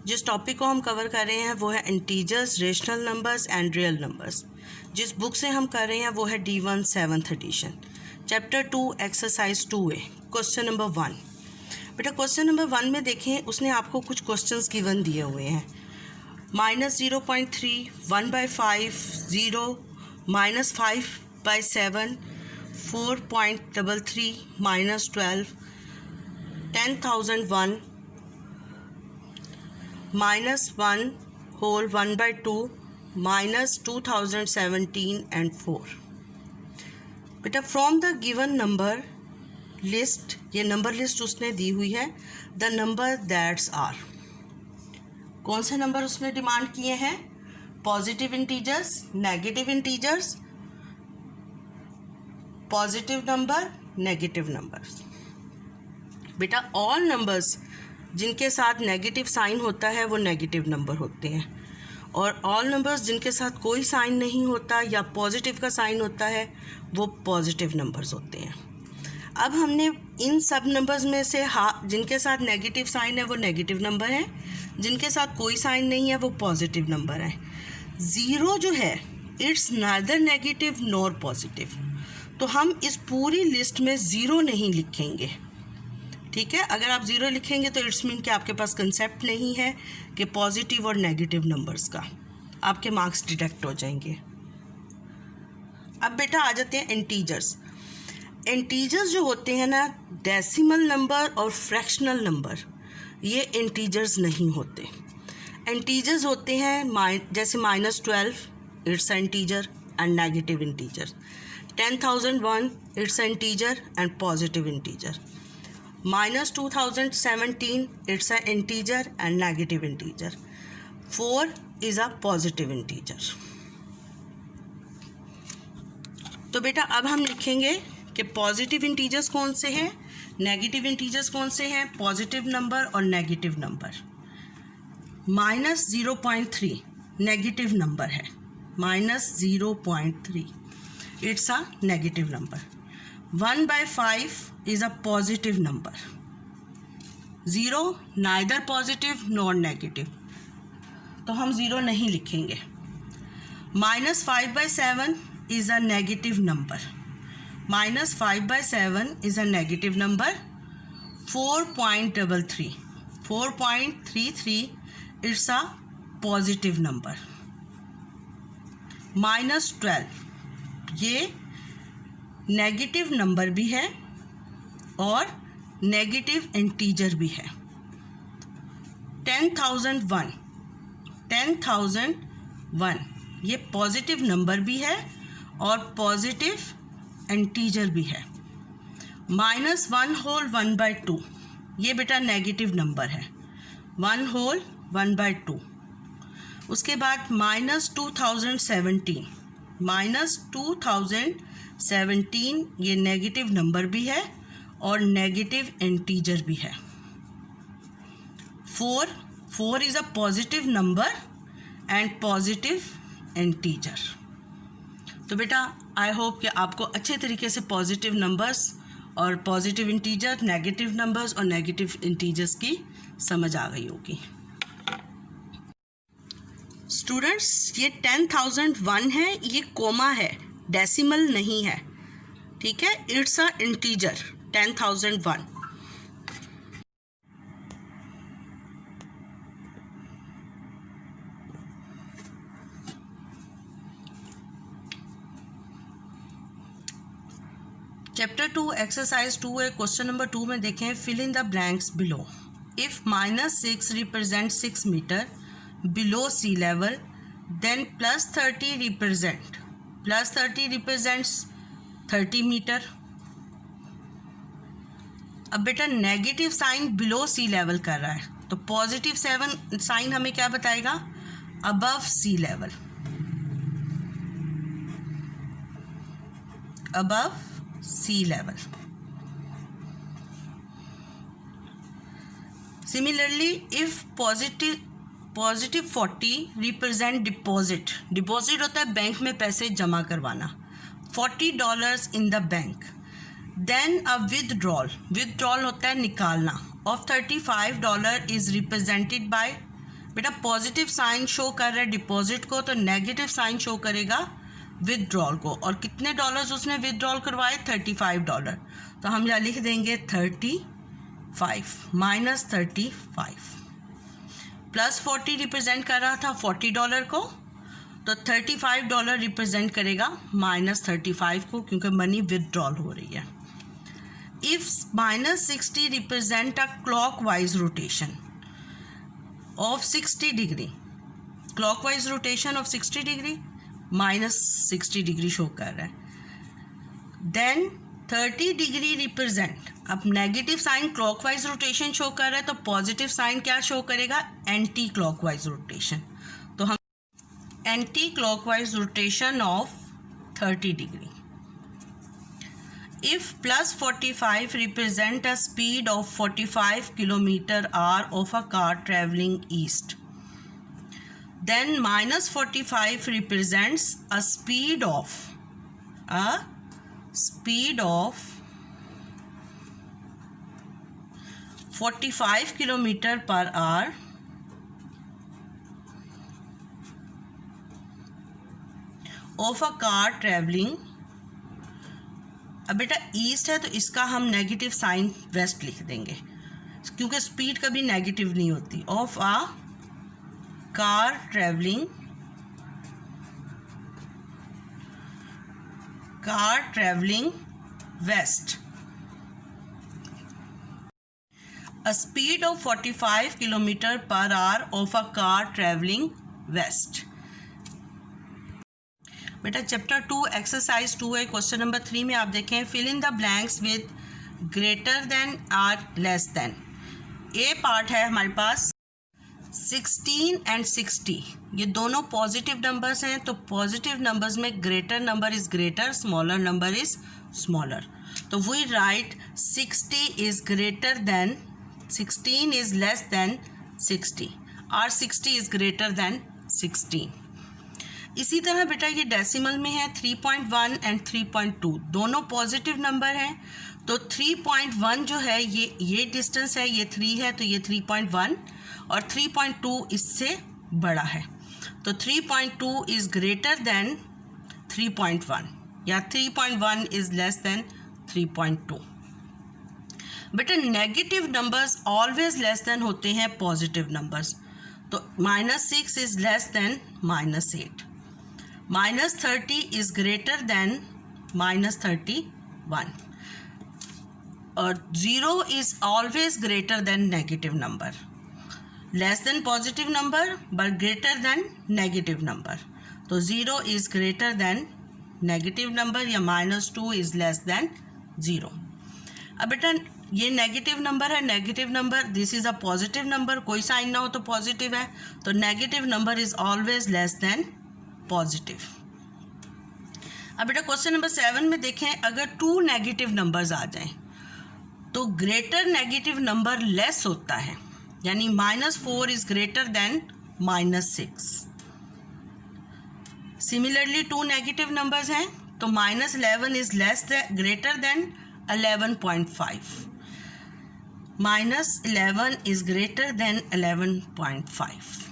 जिस टॉपिक को हम कवर कर रहे हैं वो है integers, rational numbers and real numbers. जिस बुक से हम कर रहे हैं वो है D1 7th edition, chapter 2 exercise 2A, question number 1। बेटा क्वेश्चन नंबर 1 में देखें, उसने आपको कुछ क्वेश्चंस गिवन दिए हुए हैं। -0.3, 1/5, 0, -5/7, 4.33, -12, 10,001, -1 whole 1/2, -2017 and 4। बेटा from the given number list, ये नंबर लिस्ट उसने दी हुई है। द नंबर दैट्स आर, कौन से नंबर उसने डिमांड किए हैं? Positive integers, negative integers, positive number, negative numbers. बेटा ऑल नंबर्स जिनके साथ नेगेटिव साइन होता है वो नेगेटिव नंबर होते हैं, और ऑल नंबर्स जिनके साथ कोई साइन नहीं होता या पॉजिटिव का साइन होता है वो पॉजिटिव नंबर्स होते हैं। अब हमने इन सब नंबर्स में से जिनके साथ नेगेटिव साइन है वो नेगेटिव नंबर है, जिनके साथ कोई साइन नहीं है वो पॉजिटिव नंबर है। ज़ीरो जो है it's neither negative nor positive, तो हम इस पूरी लिस्ट में ज़ीरो नहीं लिखेंगे। ठीक है, अगर आप ज़ीरो लिखेंगे तो इट्स मीन कि आपके पास कंसेप्ट नहीं है कि पॉजिटिव और नेगेटिव नंबर्स का, आपके मार्क्स डिडक्ट हो जाएंगे। अब बेटा आ जाते हैं इंटीजर्स। इंटीजर्स जो होते हैं ना, डेसिमल नंबर और फ्रैक्शनल नंबर, ये इंटीजर्स नहीं होते। इंटीजर्स होते हैं जैसे -12 it's a integer and negative integer, 10,001 it's a integer and positive integer, -2017 it's an integer and negative integer, 4 is a positive integer। तो बेटा अब हम लिखेंगे कि पॉजिटिव इंटीजर्स कौन से हैं, नेगेटिव इंटीजर्स कौन से हैं, पॉजिटिव नंबर और नेगेटिव नंबर। -0.3 नेगेटिव नंबर है, -0.3 it's a negative number. 1/5 is a positive number, 0 neither positive nor negative, तो हम 0 नहीं लिखेंगे। -5/7 is a negative number, -5/7 is a negative number, 4.33 it's a positive number। -12 ये नेगेटिव नंबर भी है और नेगेटिव इंटीजर भी है। 10,001 ये पॉजिटिव नंबर भी है और पॉजिटिव इंटीजर भी है। -1 whole 1/2 ये बेटा नेगेटिव नंबर है, 1 whole 1/2। उसके बाद -2017 ये नेगेटिव नंबर भी है और नेगेटिव इंटीजर भी है। 4 is a positive number and positive integer. तो बेटा आई होप कि आपको अच्छे तरीके से पॉजिटिव नंबर्स और पॉजिटिव इंटीजर, नेगेटिव नंबर्स और नेगेटिव इंटीजर्स की समझ आ गई होगी। स्टूडेंट्स ये 10,001 है, ये कोमा है, डेसिमल नहीं है। ठीक है, it's a integer 10,001। Chapter 2 exercise 2A, question number 2 में देखें, fill in the blanks below. If -6 represent 6 metre below sea level, then +30 represents 30 metre. अब बेटा negative sign below sea level कर रहा है, तो पॉजिटिव साइन हमें क्या बताएगा? Above sea level, above sea level. Similarly if positive 40 represent deposit, deposit होता है बैंक में पैसे जमा करवाना, $40 in the bank. Then a withdrawal होता है निकालना, ऑफ $35 इज रिप्रेजेंटेड बाय बेटा पॉजिटिव साइन शो कर रहा है डिपॉजिट को, तो नेगेटिव साइन शो करेगा विदड्रॉल को। और कितने डॉलर्स उसने विदड्रॉल करवाए? $35। तो हम यहाँ लिख देंगे 35 माइनस 35 प्लस 40 रिप्रेजेंट कर रहा था $40 को, तो $35 रिप्रेजेंट करेगा माइनस 35 को, क्योंकि मनी विदड्रॉल हो रही है। If minus 60 represent a clockwise rotation of 60 degree, clockwise rotation of 60 degree, minus 60 degree show कर रहा है। देन 30 डिग्री रिप्रेजेंट, अब negative sign clockwise rotation show कर रहा है, तो पॉजिटिव साइन क्या शो करेगा? Anti clockwise rotation. तो हम anti clockwise rotation of 30 degree. If plus 45 represent a speed of 45 km/h of a car traveling east, then minus 45 represents a speed of 45 km/h of a car traveling। अब बेटा east है तो इसका हम negative sign waste लिख देंगे, क्योंकि speed कभी नेगेटिव नहीं होती। Of a car travelling west, a speed of 45 km/h of a car traveling west। बेटा चैप्टर 2 एक्सरसाइज 2 है। क्वेश्चन नंबर 3 में आप देखें, fill in the blanks with greater than और लेस देन। ए पार्ट है हमारे पास 16 एंड 60, ये दोनों पॉजिटिव नंबर्स हैं, तो पॉजिटिव नंबर्स में greater number is greater, smaller number is smaller. तो we write 60 is greater than 16 is less than 60 और 60 is greater than 16। इसी तरह बेटा ये डेसिमल में है 3.1 एंड 3.2, दोनों पॉजिटिव नंबर हैं, तो 3.1 जो है ये डिस्टेंस है, ये 3 है, तो ये 3.1 और 3.2 इससे बड़ा है, तो 3.2 इज़ ग्रेटर देन 3.1 या 3.1 इज़ लेस देन 3.2। बेटा negative numbers always less than होते हैं पॉजिटिव नंबर्स, तो -6 is less then -8, -30 is greater then -31 और 0 is always greater than negative number, less than positive number but greater than negative number, तो 0 is greater then negative number या -2 is less then 0। अब बेटा ये negative number है, negative number this is a positive number, कोई sign ना हो तो पॉजिटिव है, तो negative number is always less than positive. अब बेटा क्वेश्चन नंबर 7 में देखें, अगर 2 नेगेटिव नंबर्स आ जाएं तो ग्रेटर नेगेटिव नंबर लेस होता है, यानी -4 is greater than -6। Similarly 2 negative numbers हैं तो -11 is greater than 11.5, -11 is greater than 11.5।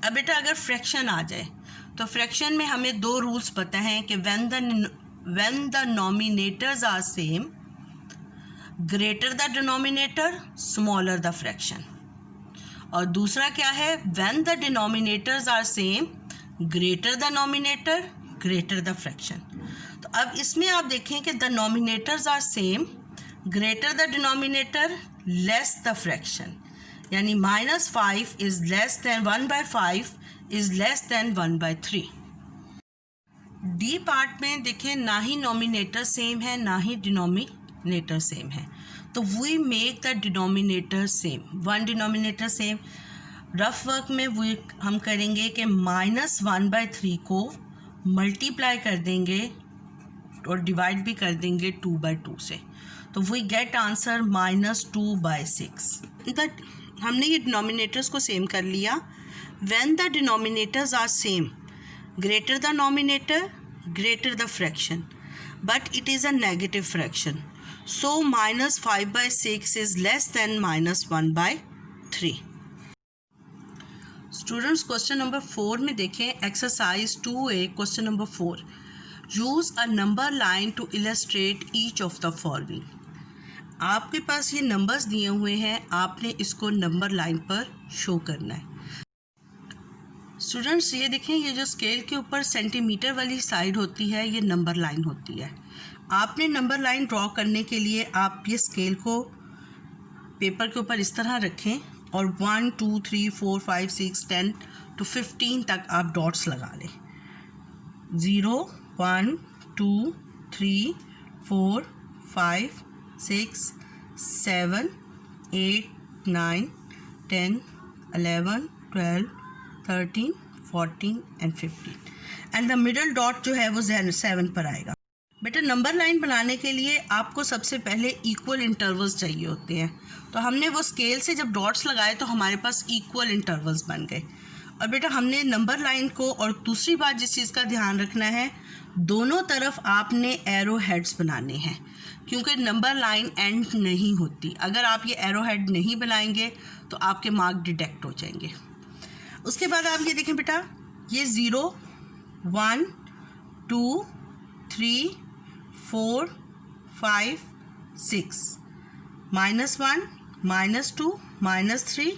अब बेटा अगर फ्रैक्शन आ जाए तो फ्रैक्शन में हमें 2 रूल्स पता हैं कि when the numerators are same, greater the denominator smaller the fraction, और दूसरा क्या है, when the denominators are same, greater the nominator greater the fraction. तो अब इसमें आप देखें कि the numerators are same, greater the denominator less the fraction, यानी -5 is less than 1/5 is less than 1/3। D part में देखें, ना ही नॉमिनेटर सेम है ना ही डिनोमिनेटर सेम है, तो we make the denominator same, 1 denominator same. Rough work में वो हम करेंगे कि -1/3 को मल्टीप्लाई कर देंगे और डिवाइड भी कर देंगे 2/2 से, तो वी गेट आंसर -2/6। बट हमने ये डिनोमिनेटर्स को सेम कर लिया। When the denominators are same, greater the nominator greater the fraction, but it is a negative fraction, so -5/6 is less than -1/3। Students question number 4 में देखें, exercise 2A question number 4, use a number line to illustrate each of the following. आपके पास ये numbers दिए हुए हैं, आपने इसको नंबर लाइन पर शो करना है। स्टूडेंट्स ये देखें, ये जो स्केल के ऊपर सेंटीमीटर वाली साइड होती है ये नंबर लाइन होती है। आपने नंबर लाइन ड्रॉ करने के लिए आप ये स्केल को पेपर के ऊपर इस तरह रखें और 1 2 3 4 5 6 10 to 15 तक आप डॉट्स लगा लें। 0 1 2 3 4 5 6 7 8 9 10 11 12 13 14 and 15 and the middle dot जो है वो 7 पर आएगा। बेटा नंबर लाइन बनाने के लिए आपको सबसे पहले इक्वल इंटरवल्स चाहिए होते हैं, तो हमने वो स्केल से जब डॉट्स लगाए तो हमारे पास इक्वल इंटरवल्स बन गए। और बेटा हमने नंबर लाइन को, और दूसरी बात जिस चीज़ का ध्यान रखना है, दोनों तरफ आपने एरो हेड्स बनाने हैं, क्योंकि नंबर लाइन एंड नहीं होती। अगर आप ये एरो हेड नहीं बनाएंगे तो आपके मार्क डिडक्ट हो जाएंगे। उसके बाद आप ये देखें बेटा, ये 0 1 2 3 4 5 6 -1 -2 -3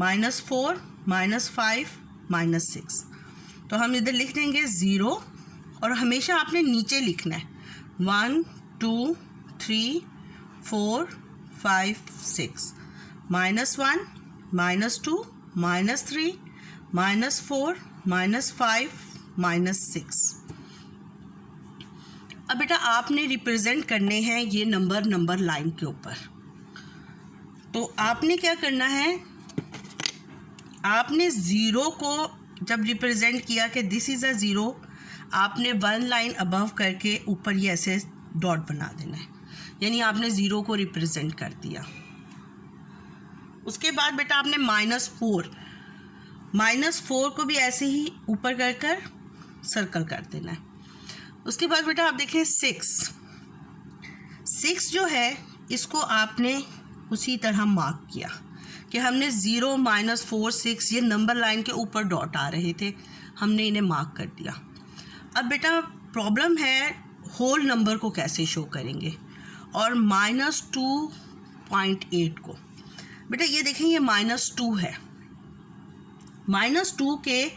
-4 -5 -6। तो हम इधर लिख देंगे 0, और हमेशा आपने नीचे लिखना है 1 2 3 4 5 6 -1 -2 -3 -4 -5 -6। अब बेटा आपने रिप्रेजेंट करने हैं ये नंबर लाइन के ऊपर। तो आपने क्या करना है, आपने 0 को जब रिप्रेजेंट किया कि दिस इज़ अ 0, आपने 1 लाइन अबव करके ऊपर ये ऐसे डॉट बना देना है, यानी आपने 0 को रिप्रेजेंट कर दिया। उसके बाद बेटा आपने -4 को भी ऐसे ही ऊपर कर सर्कल कर देना है। उसके बाद बेटा आप देखें 6 जो है इसको आपने उसी तरह मार्क किया कि हमने 0 -4 6 ये नंबर लाइन के ऊपर डॉट आ रहे थे, हमने इन्हें मार्क कर दिया। अब बेटा प्रॉब्लम है होल नंबर को कैसे शो करेंगे, और -2.8 को। बेटा ये देखें, ये -2 है, -2 के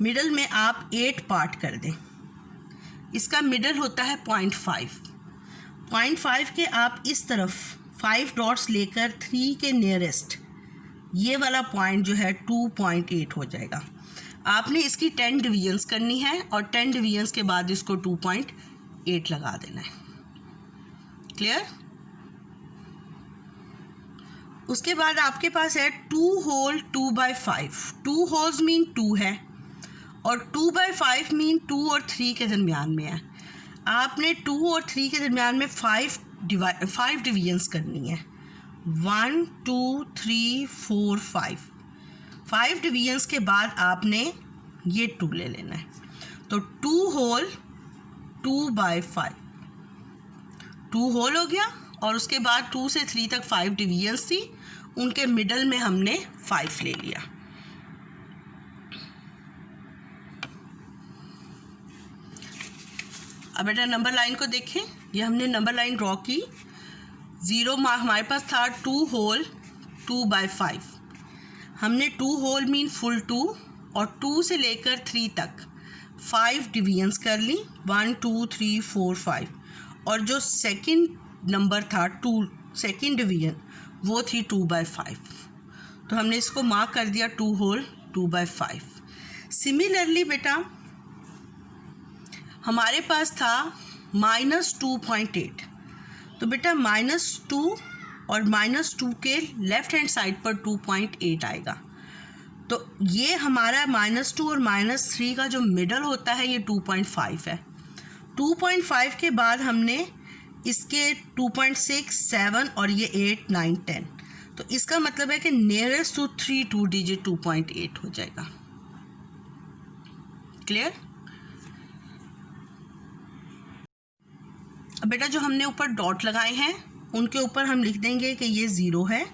मिडल में आप 8 पार्ट कर दें, इसका मिडल होता है 0.5 के आप इस तरफ 5 डॉट्स लेकर 3 के नियरेस्ट ये वाला पॉइंट जो है 2.8 हो जाएगा। आपने इसकी 10 डिवीजन्स करनी है और 10 डिवीजन्स के बाद इसको 2.8 लगा देना है। क्लियर? उसके बाद आपके पास है 2 होल 2/5। 2 होल्स मीन 2 है, और 2/5 मीन 2 और 3 के दरमियान में है। आपने 2 और 3 के दरमियान में 5 डिवीजन्स करनी है। 1 2 3 4 5 डिवीजन्स के बाद आपने ये 2 ले लेना है। तो 2 होल 2/5 2 होल हो गया, और उसके बाद 2 से 3 तक 5 डिवीजन्स थी, उनके मिडल में हमने 5 ले लिया। अब बेटा नंबर लाइन को देखें, ये हमने नंबर लाइन ड्रॉ की। 0 हमारे पास था 2 होल 2/5, हमने 2 होल मीन फुल 2, और 2 से लेकर 3 तक 5 डिवीजन्स कर ली, 1 2 3 4 5, और जो सेकंड नंबर था 2 सेकंड डिवीजन वो थी 2/5, तो हमने इसको मार्क कर दिया 2 होल 2/5। सिमिलरली बेटा हमारे पास था -2.8, तो बेटा -2 और -2 के लेफ़्ट हैंड साइड पर 2.8 आएगा। तो ये हमारा -2 और -3 का जो मिडल होता है ये 2.5 है। 2.5 के बाद हमने इसके 2.6 7 और ये 8 9 10, तो इसका मतलब है कि नियरेस्ट टू 3 2 डिजिट 2.8 हो जाएगा। क्लियर? अब बेटा जो हमने ऊपर डॉट लगाए हैं उनके ऊपर हम लिख देंगे कि ये 0 है,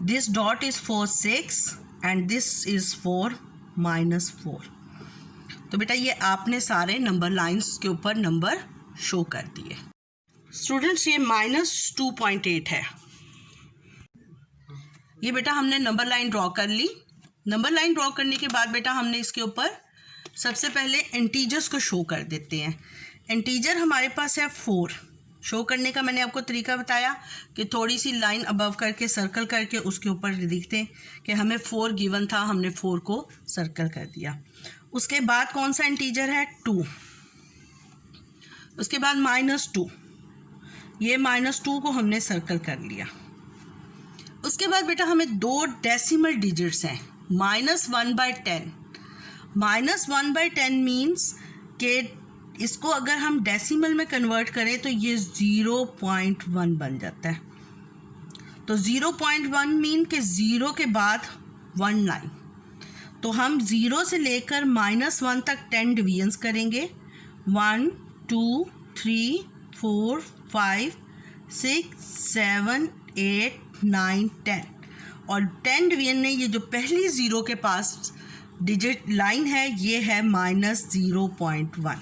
this dot is for 6, and this is 4 -4। तो बेटा ये आपने सारे नंबर लाइंस के ऊपर नंबर शो कर दिए। स्टूडेंट्स ये -2.8 है। ये बेटा हमने नंबर लाइन ड्रॉ कर ली। नंबर लाइन ड्रॉ करने के बाद बेटा हमने इसके ऊपर सबसे पहले इंटीजर्स को शो कर देते हैं। इंटीजर हमारे पास है 4। शो करने का मैंने आपको तरीका बताया कि थोड़ी सी लाइन अबव करके सर्कल करके उसके ऊपर लिखते हैं कि हमें 4 गिवन था, हमने 4 को सर्कल कर दिया। उसके बाद कौन सा इंटीजर है 2। उसके बाद -2, ये -2 को हमने सर्कल कर लिया। उसके बाद बेटा हमें 2 डेसिमल डिजिट्स हैं, -1/10। -1/10 मीन्स कि इसको अगर हम डेसिमल में कन्वर्ट करें तो ये 0.1 बन जाता है। तो 0.1 मीन कि 0 के बाद 1 लाइन। तो हम 0 से लेकर -1 तक 10 डिवीजन्स करेंगे। 1 2 3 4 5 6 7 8 9 10 और 10 डिवीजन में ये जो पहली 0 के पास डिजिट लाइन है ये है -0.1।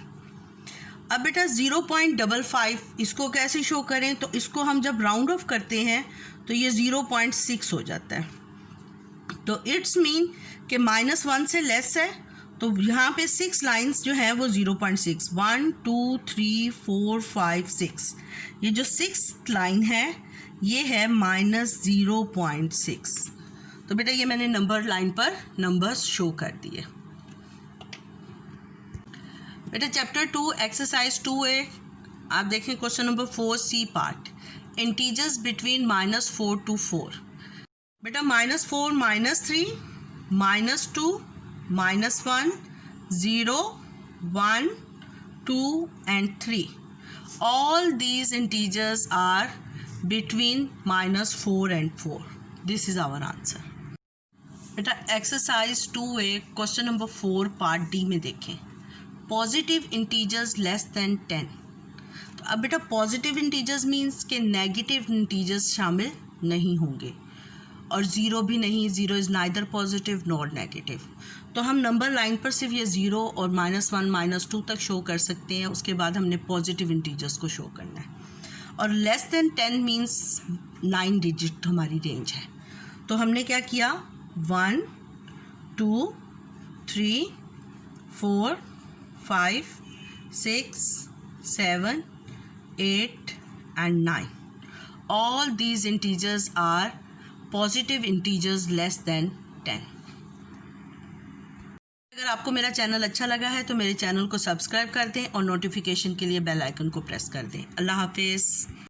अब बेटा 0.55 इसको कैसे शो करें? तो इसको हम जब राउंड ऑफ करते हैं तो ये 0.6 हो जाता है। तो इट्स मीन कि -1 से लेस है, तो यहाँ पे 6 लाइंस जो है वो 0.6, 1 2 3 4 5 6। ये जो 6 लाइन है ये है -0.6। तो बेटा ये मैंने नंबर लाइन पर नंबर्स शो कर दिए। बेटा चैप्टर 2 एक्सरसाइज 2A आप देखें question number 4C part, integers between -4 to 4। बेटा -4 -3 -2 -1 0 1 2 and 3 all these integers are between -4 and 4। this is our answer। बेटा exercise 2A question number 4 part D में देखें, पॉजिटिव इंटीजर्स लेस देन 10। तो अब बेटा positive integers means के negative integers शामिल नहीं होंगे और ज़ीरो भी नहीं, zero is neither positive nor negative. तो हम नंबर लाइन पर सिर्फ ये 0 और -1 -2 तक शो कर सकते हैं। उसके बाद हमने पॉजिटिव इंटीजर्स को शो करना है। और लेस देन 10 मीन्स 9 डिजिट हमारी रेंज है। तो हमने क्या किया, 1 2 3 4 5 6 7 8 and 9 all these integers are positive integers less than 10। अगर आपको मेरा चैनल अच्छा लगा है तो मेरे चैनल को सब्सक्राइब कर दें और नोटिफिकेशन के लिए बेल आइकन को प्रेस कर दें। अल्लाह हाफिज़।